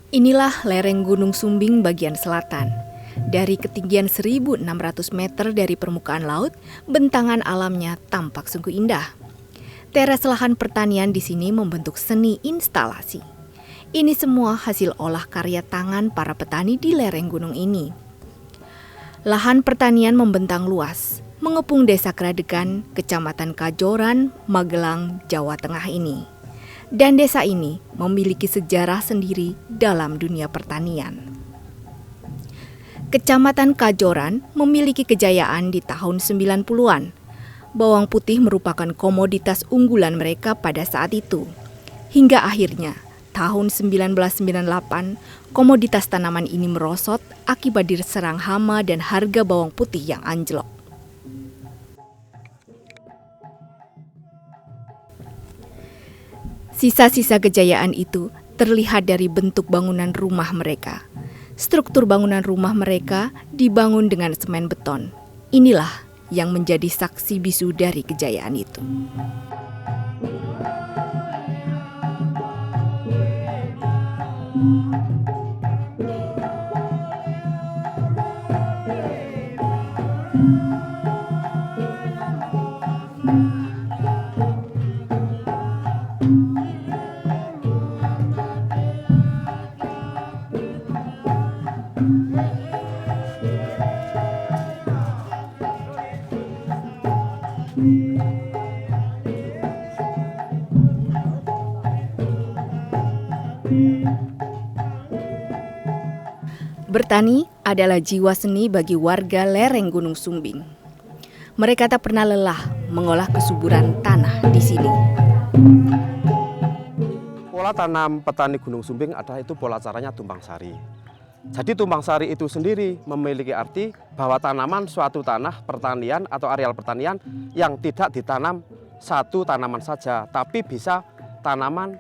Inilah lereng Gunung Sumbing bagian selatan. Dari ketinggian 1.600 meter dari permukaan laut, bentangan alamnya tampak sungguh indah. Teras lahan pertanian di sini membentuk seni instalasi. Ini semua hasil olah karya tangan para petani di lereng gunung ini. Lahan pertanian membentang luas, mengepung Desa Kradegan, Kecamatan Kajoran, Magelang, Jawa Tengah ini. Dan desa ini memiliki sejarah sendiri dalam dunia pertanian. Kecamatan Kajoran memiliki kejayaan di tahun 90-an. Bawang putih merupakan komoditas unggulan mereka pada saat itu. Hingga akhirnya, tahun 1998, komoditas tanaman ini merosot akibat diserang hama dan harga bawang putih yang anjlok. Sisa-sisa kejayaan itu terlihat dari bentuk bangunan rumah mereka. Struktur bangunan rumah mereka dibangun dengan semen beton. Inilah yang menjadi saksi bisu dari kejayaan itu. Bertani adalah jiwa seni bagi warga lereng Gunung Sumbing. Mereka tak pernah lelah mengolah kesuburan tanah di sini. Pola tanam petani Gunung Sumbing adalah itu pola caranya tumpang sari. Jadi tumpang sari itu sendiri memiliki arti bahwa tanaman suatu tanah pertanian atau areal pertanian yang tidak ditanam satu tanaman saja, tapi bisa tanaman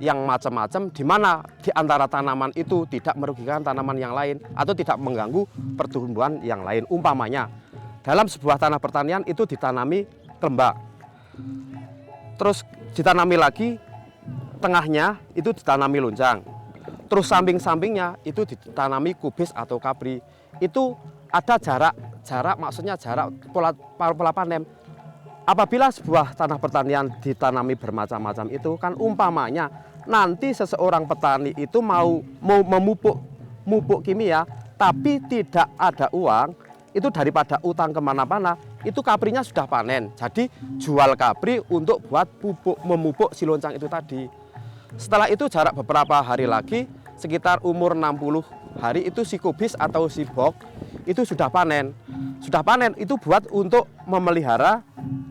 yang macam-macam, di mana di antara tanaman itu tidak merugikan tanaman yang lain atau tidak mengganggu pertumbuhan yang lain. Umpamanya, dalam sebuah tanah pertanian itu ditanami rembak, terus ditanami lagi tengahnya itu ditanami loncang, terus samping-sampingnya itu ditanami kubis atau kapri. Itu ada jarak maksudnya jarak pola panen. Apabila sebuah tanah pertanian ditanami bermacam-macam itu kan umpamanya nanti seseorang petani itu mau memupuk kimia tapi tidak ada uang, itu daripada utang kemana-mana, itu kaprinya sudah panen. Jadi jual kapri untuk buat memupuk si loncang itu tadi. Setelah itu jarak beberapa hari lagi, sekitar umur 60 hari itu si kubis atau si bok itu sudah panen. Sudah panen itu buat untuk memelihara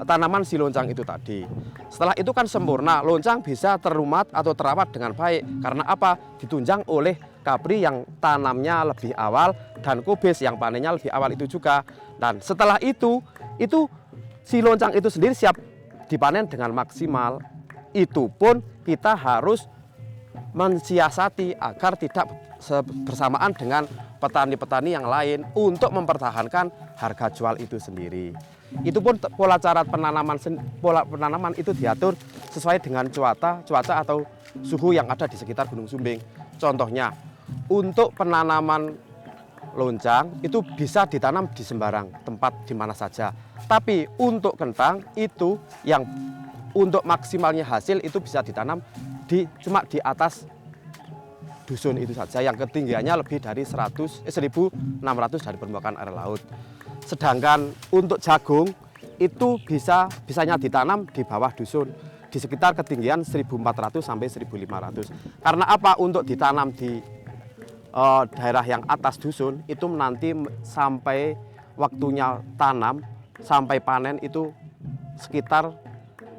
tanaman si loncang itu tadi. Setelah itu kan sempurna, loncang bisa terumat atau terawat dengan baik. Karena apa? Ditunjang oleh kapri yang tanamnya lebih awal dan kubis yang panennya lebih awal itu juga. Dan setelah itu si loncang itu sendiri siap dipanen dengan maksimal. Itu pun kita harus mensiasati agar tidak bersamaan dengan petani-petani yang lain untuk mempertahankan harga jual itu sendiri. Itu pun pola penanaman itu diatur sesuai dengan cuaca atau suhu yang ada di sekitar Gunung Sumbing. Contohnya, untuk penanaman loncang itu bisa ditanam di sembarang tempat di mana saja. Tapi untuk kentang itu yang untuk maksimalnya hasil itu bisa ditanam cuma di atas dusun itu saja yang ketinggiannya lebih dari 1.600 dari permukaan air laut. Sedangkan untuk jagung itu bisanya ditanam di bawah dusun di sekitar ketinggian 1.400 sampai 1.500. Karena apa? Untuk ditanam di daerah yang atas dusun itu nanti sampai waktunya tanam sampai panen itu sekitar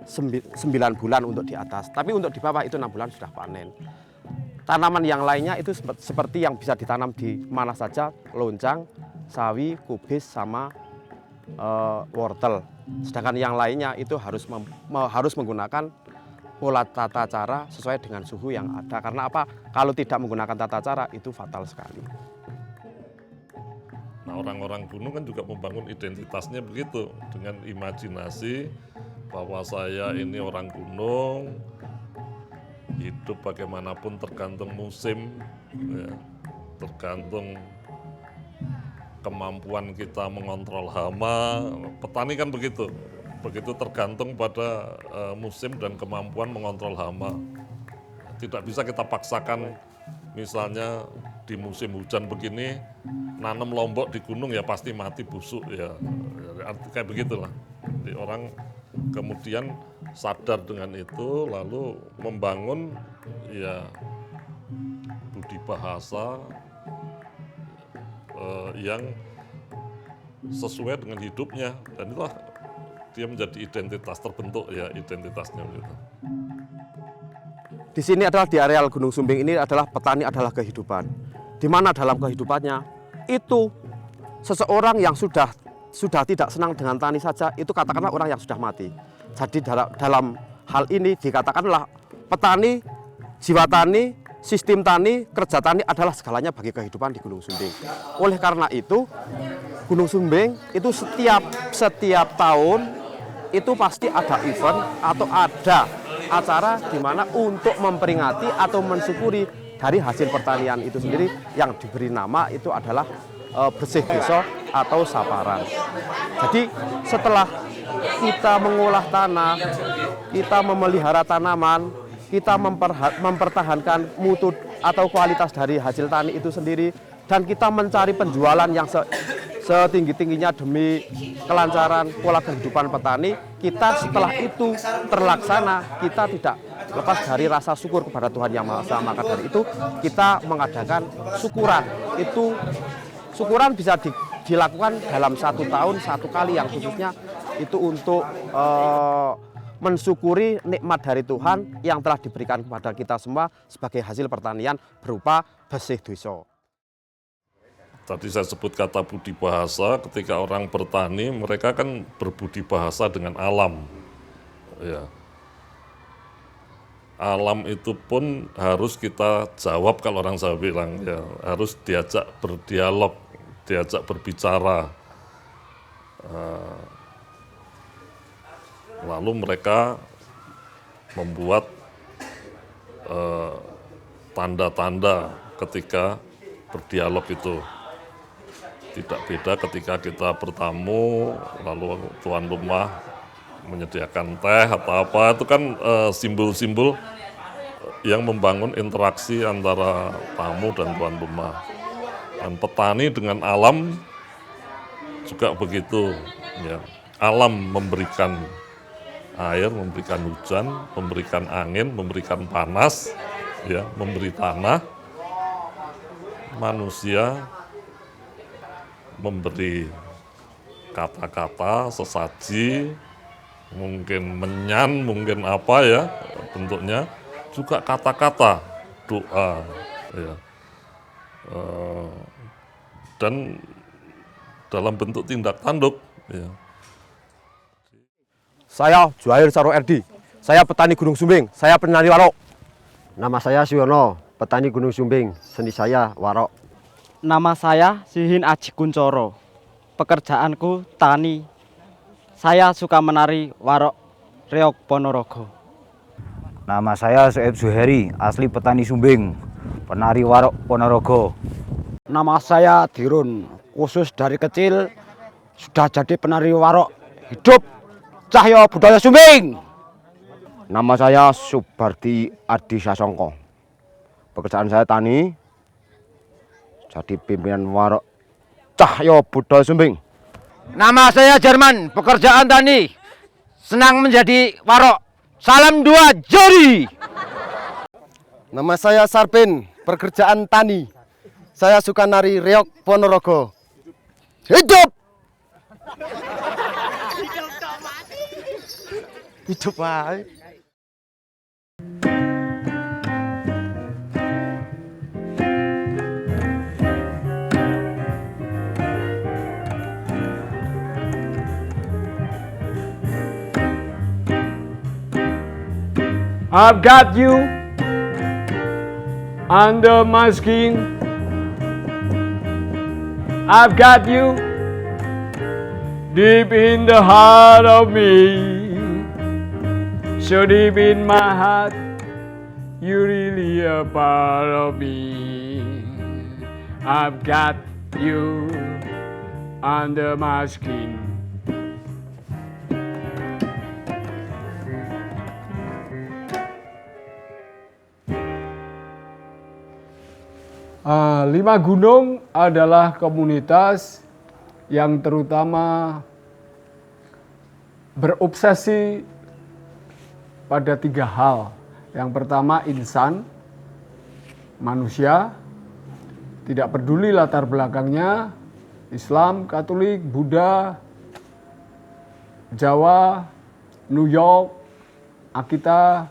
9 bulan untuk di atas. Tapi untuk di bawah itu 6 bulan sudah panen. Tanaman yang lainnya itu seperti yang bisa ditanam di mana saja, loncang, sawi, kubis, sama wortel. Sedangkan yang lainnya itu harus menggunakan pola tata cara sesuai dengan suhu yang ada. Karena apa? Kalau tidak menggunakan tata cara itu fatal sekali. Nah, orang-orang gunung kan juga membangun identitasnya begitu, dengan imajinasi bahwa saya ini orang gunung hidup bagaimanapun tergantung musim, ya, tergantung kemampuan kita mengontrol hama. Petani kan begitu tergantung pada musim dan kemampuan mengontrol hama. Tidak bisa kita paksakan, misalnya di musim hujan begini, nanam lombok di gunung ya pasti mati busuk ya, kayak begitulah. Jadi orang kemudian sadar dengan itu, lalu membangun ya budi bahasa yang sesuai dengan hidupnya, dan itulah dia menjadi identitas, terbentuk ya identitasnya gitu. Di sini adalah di areal Gunung Sumbing ini adalah petani adalah kehidupan. Di mana dalam kehidupannya itu seseorang yang sudah tidak senang dengan tani saja, itu katakanlah orang yang sudah mati. Jadi dalam hal ini dikatakanlah petani, jiwa tani, sistem tani, kerja tani adalah segalanya bagi kehidupan di Gunung Sumbing. Oleh karena itu Gunung Sumbing itu setiap tahun itu pasti ada event atau ada acara di mana untuk memperingati atau mensyukuri dari hasil pertanian itu sendiri, yang diberi nama itu adalah bersih desa atau saparan. Jadi setelah kita mengolah tanah, kita memelihara tanaman, kita mempertahankan mutu atau kualitas dari hasil tani itu sendiri, dan kita mencari penjualan yang setinggi-tingginya demi kelancaran pola kehidupan petani, kita setelah itu terlaksana, kita tidak lepas dari rasa syukur kepada Tuhan Yang Maha Esa. Maka dari itu kita mengadakan syukuran. Itu syukuran bisa dilakukan dalam 1 tahun 1 kali, yang khususnya itu untuk mensyukuri nikmat dari Tuhan yang telah diberikan kepada kita semua sebagai hasil pertanian berupa bersih desa. Tadi saya sebut kata budi bahasa, ketika orang bertani mereka kan berbudi bahasa dengan alam. Ya. Alam itu pun harus kita jawab, kalau orang Jawa bilang ya, harus diajak berdialog, diajak berbicara. Lalu mereka membuat tanda-tanda ketika berdialog itu. Tidak beda ketika kita bertamu, lalu tuan rumah menyediakan teh atau apa, itu kan simbol-simbol yang membangun interaksi antara tamu dan tuan rumah. Dan petani dengan alam juga begitu. Ya. Alam memberikan air, memberikan hujan, memberikan angin, memberikan panas, ya, memberi tanah. Manusia memberi kata-kata, sesaji, mungkin menyan, mungkin apa ya bentuknya, juga kata-kata, doa, ya. Dan dalam bentuk tindak tanduk. Ya. Saya Juhair Saro Erdi, saya petani Gunung Sumbing, saya penari warok. Nama saya Siono, petani Gunung Sumbing, seni saya warok. Nama saya Sihin Aji Kuncoro, pekerjaanku tani. Saya suka menari warok reog Ponorogo. Nama saya Soeb Zuheri, asli petani Sumbing, penari warok Ponorogo. Nama saya Dirun, khusus dari kecil sudah jadi penari warok. Hidup Cahyo Budaya Sumbing. Nama saya Subardi Adi Sasongko, pekerjaan saya tani, jadi pimpinan warok Cahyo Budaya Sumbing. Nama saya Jerman, pekerjaan tani, senang menjadi warok. Salam 2 jari. Nama saya Sarpin, pekerjaan tani, saya suka nari reog Ponorogo. Hidup! Hidup baik. I've got you under my skin. I've got you deep in the heart of me. So deep in my heart, you're really a part of me. I've got you under my skin. Lima Gunung adalah komunitas yang terutama berobsesi pada 3 hal. Yang pertama insan, manusia, tidak peduli latar belakangnya, Islam, Katolik, Buddha, Jawa, New York, Akita,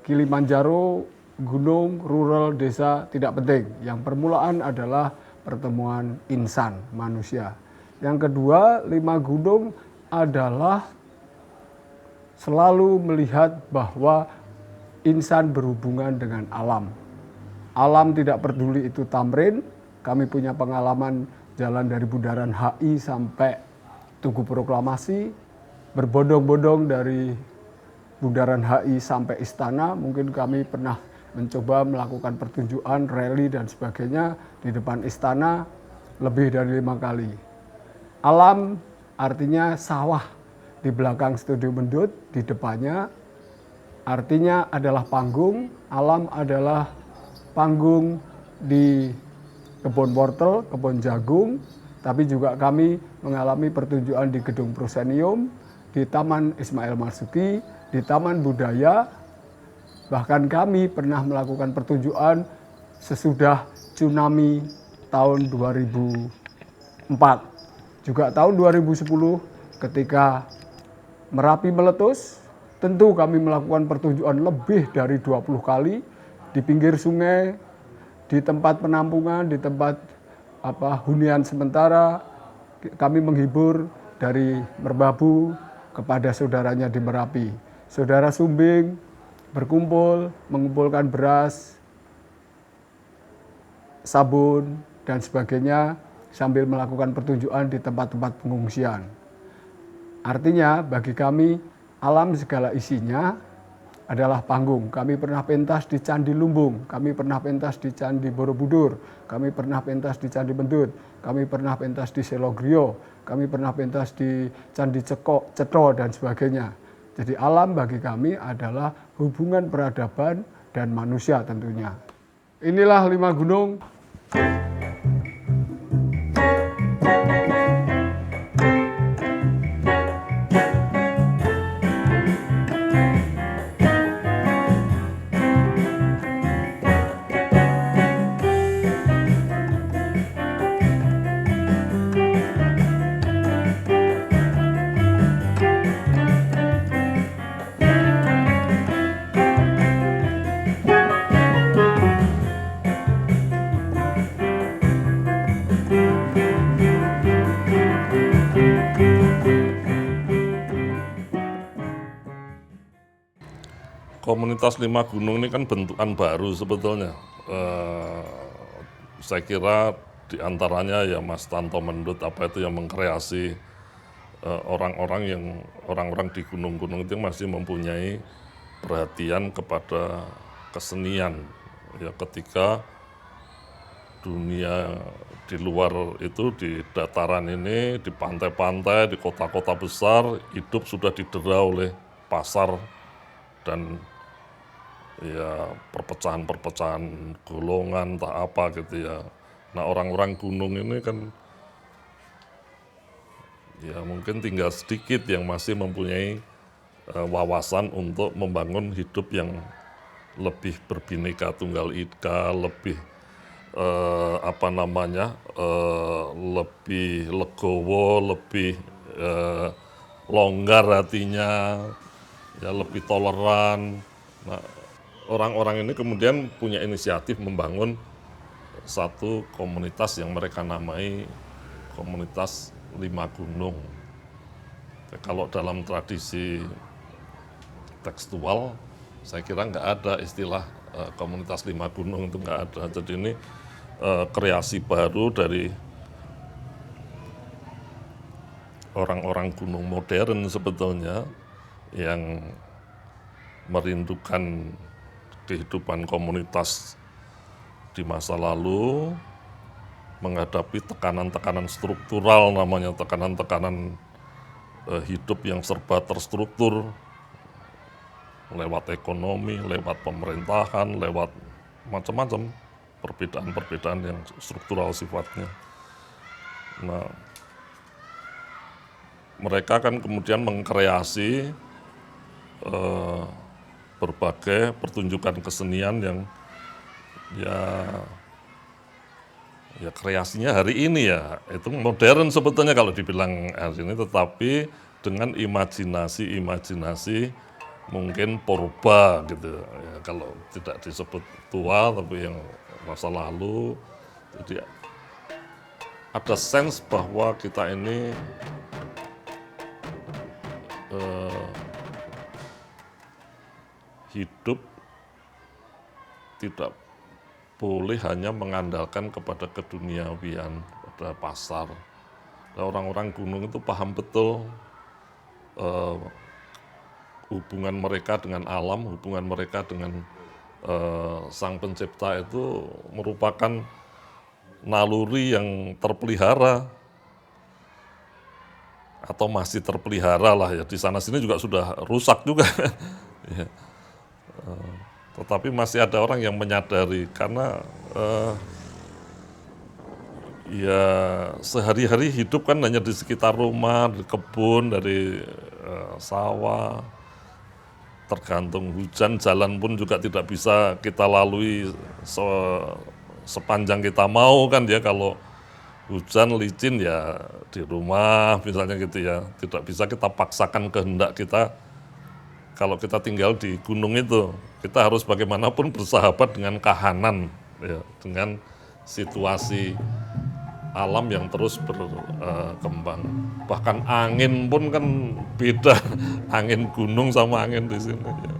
Kilimanjaro, gunung, rural, desa, tidak penting. Yang permulaan adalah pertemuan insan, manusia. Yang kedua, 5 gunung adalah selalu melihat bahwa insan berhubungan dengan alam. Alam tidak peduli itu Tamrin, kami punya pengalaman jalan dari Bundaran HI sampai Tugu Proklamasi, berbondong-bondong dari Bundaran HI sampai Istana, mungkin kami pernah mencoba melakukan pertunjukan, rally dan sebagainya di depan Istana lebih dari 5 kali. Alam artinya sawah di belakang Studio Mendut, di depannya artinya adalah panggung, alam adalah panggung di kebun wortel, kebun jagung, tapi juga kami mengalami pertunjukan di Gedung Prosenium, di Taman Ismail Marzuki, di Taman Budaya, bahkan kami pernah melakukan pertunjukan sesudah tsunami tahun 2004. Juga tahun 2010 ketika Merapi meletus, tentu kami melakukan pertunjukan lebih dari 20 kali di pinggir sungai, di tempat penampungan, di tempat hunian sementara. Kami menghibur dari Merbabu kepada saudaranya di Merapi. Saudara Sumbing berkumpul, mengumpulkan beras, sabun, dan sebagainya sambil melakukan pertunjukan di tempat-tempat pengungsian. Artinya bagi kami alam segala isinya adalah panggung. Kami pernah pentas di Candi Lumbung, kami pernah pentas di Candi Borobudur, kami pernah pentas di Candi Mendut, kami pernah pentas di Selogrio, kami pernah pentas di Candi Cetro dan sebagainya. Jadi alam bagi kami adalah hubungan peradaban dan manusia tentunya. Inilah 5 gunung. Komunitas 5 Gunung ini kan bentukan baru sebetulnya. Saya kira diantaranya ya Mas Tanto Mendut itu yang mengkreasi orang-orang di gunung-gunung itu masih mempunyai perhatian kepada kesenian. Ya ketika dunia di luar itu di dataran ini, di pantai-pantai, di kota-kota besar hidup sudah didera oleh pasar dan ya perpecahan-perpecahan golongan tak apa gitu ya. Nah orang-orang gunung ini kan ya mungkin tinggal sedikit yang masih mempunyai wawasan untuk membangun hidup yang lebih berbineka tunggal ika, lebih lebih legowo, lebih longgar hatinya, ya lebih toleran. Nah, orang-orang ini kemudian punya inisiatif membangun satu komunitas yang mereka namai komunitas 5 Gunung. Kalau dalam tradisi tekstual, saya kira nggak ada istilah komunitas 5 Gunung, itu nggak ada. Jadi ini kreasi baru dari orang-orang gunung modern sebetulnya yang merindukan kehidupan komunitas di masa lalu, menghadapi tekanan-tekanan struktural, namanya tekanan-tekanan hidup yang serba terstruktur, lewat ekonomi, lewat pemerintahan, lewat macam-macam perbedaan-perbedaan yang struktural sifatnya. Nah, mereka kan kemudian mengkreasi berbagai pertunjukan kesenian yang ya kreasinya hari ini ya itu modern sebetulnya kalau dibilang hari ini, tetapi dengan imajinasi mungkin purba gitu ya, kalau tidak disebut tua tapi yang masa lalu. Jadi ada sense bahwa kita ini hidup tidak boleh hanya mengandalkan kepada keduniawian, pada pasar. Nah, orang-orang gunung itu paham betul hubungan mereka dengan alam, hubungan mereka dengan Sang Pencipta itu merupakan naluri yang terpelihara atau masih terpelihara lah ya. Di sana sini juga sudah rusak juga. Ya. Tetapi masih ada orang yang menyadari karena ya sehari-hari hidup kan hanya di sekitar rumah, di kebun, dari sawah. Tergantung hujan, jalan pun juga tidak bisa kita lalui sepanjang kita mau kan ya. Kalau hujan licin ya di rumah misalnya gitu ya. Tidak bisa kita paksakan kehendak kita. Kalau kita tinggal di gunung itu, kita harus bagaimanapun bersahabat dengan kahanan, ya, dengan situasi alam yang terus berkembang. Bahkan angin pun kan beda, angin gunung sama angin di sini. Ya.